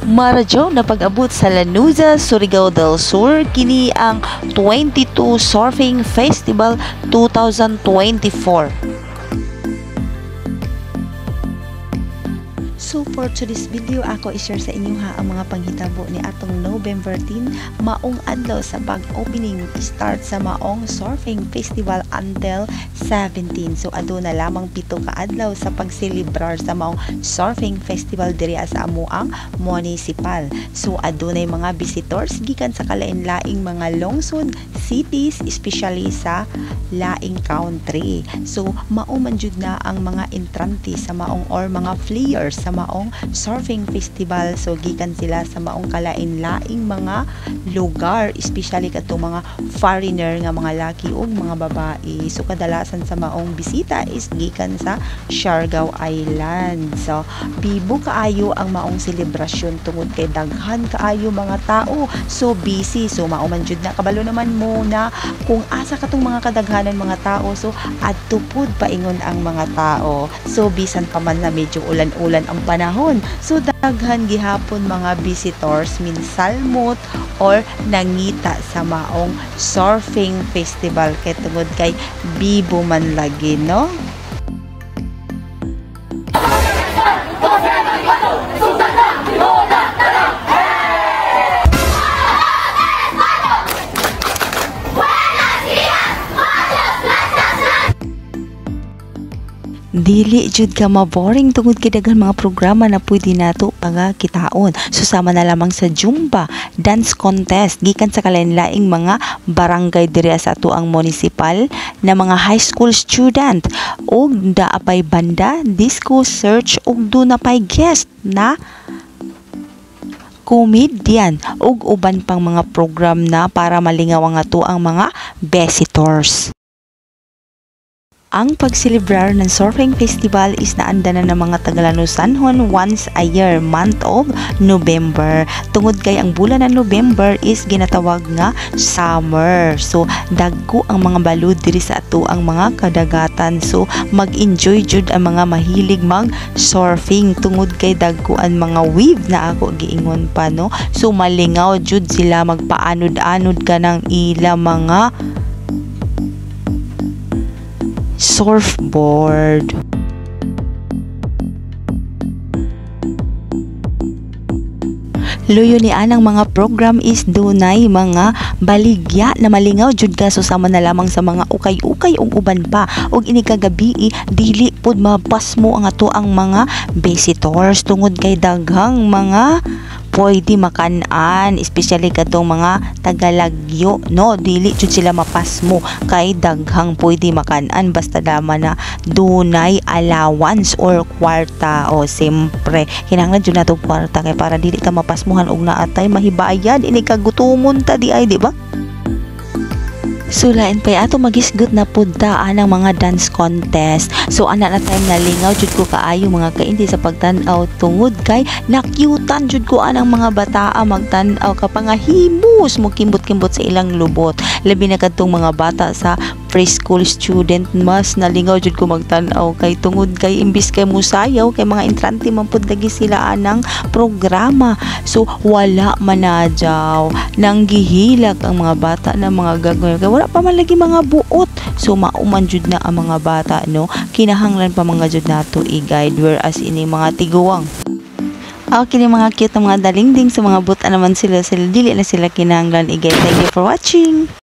Maradyo na pag-abot sa Lanuza, Surigao del Sur kini ang 22 Surfing Festival 2024. So for today's video, ako i-share sa inyo ang mga panghitabo ni atong November 10 maong adlaw sa pag-opening start sa maong Surfing Festival until 17. So aduna lamang 7 ka adlaw sa pagselebrar sa maong Surfing Festival diri sa amuang municipal. So adunay mga visitors gikan sa kalain-laing mga lungsod, cities, especially sa laing country. So mao man jud na ang mga entrante sa maong or mga flyers sa maong surfing festival. So gikan sila sa maong kalain-laing mga lugar, especially kadtong mga foreigner nga mga laki ug mga babae. So kadalasan sa maong bisita is gikan sa Siargao Island. So bibo kaayo ang maong selebrasyon tungod kay daghan kaayo mga tao. So busy. So mao man jud na kabalo naman mo na kung asa katong mga kadaghanan mga tao. So adto pud paingon ang mga tao. So bisan pa man na medyo ulan-ulan ang panahon. So daghan gihapon mga visitors minsalmot or nangita sa maong surfing festival kay tungod kay bibo man lagi, no? Dili jud ka ma-boring tungod kay daghan mga programa na pwede nato kitaon. Susama na lamang sa Zumba dance contest gikan sa kalain-laing mga barangay diri sa ato ang municipal na mga high school student ug daapay banda, disco, search ug dunapay guest na comedian ug uban pang mga program na para malingaw ang ato ang mga visitors. Ang pagselebrar ng Surfing Festival is naanda na ng mga Tagalanusanhon once a year, month of November. Tungod kay ang bulan ng November is ginatawag nga summer. So dagko ang mga balud diri sa ato ang mga kadagatan. So mag-enjoy jud ang mga mahilig mag-surfing tungod kay dagko ang mga wave na ako giingon pa, no. So malingaw jud sila, magpaanod-anod ka ng ila mga surfboard. Luyo ni anang mga program is dunay mga baligya na malingaw jud ka. Susama na lamang sa mga ukay-ukay ug uban pa. Ug ini kagabi dili pud mapasmo ang ato ang mga visitors tungod kay daghang mga pwede makan-an, especially katong mga tagalagyo, no. Dili jud sila mapasmo kay daghang pwede makan-an basta daman na dunay allowance or kwarta. O siyempre kinahanglan jud nato kwarta kay para dili ta mapasmuhan og naatay mahibayad ini kagutumon ta di ay, di ba? So lain pay ato magisgot na pudta anang mga dance contest. So ana na time na lingaw jud ko kaayo mga kaindi sa pagtan-aw tungod kay nakyutan jud ko anang mga bataa magtan-aw ka pangahimos mo kimbot-kimbot sa ilang lubot. Labi na kadtong mga bata sa preschool student mas nalingaw jud ko magtan-aw kay tungod kay imbis kay musayaw kay mga entrante man pud lagi sila anang programa. So wala manadyaw nang gihilak ang mga bata na mga gagawin kay wala pa man lagi mga buot. So mauman jud na ang mga bata, no. Kinahanglan pa mga jud nato i-guide whereas ini mga tiguwang kini mga cute na mga dalingding sa mga buta naman sila dili na sila kinahanglan i-guide. Thank you for watching.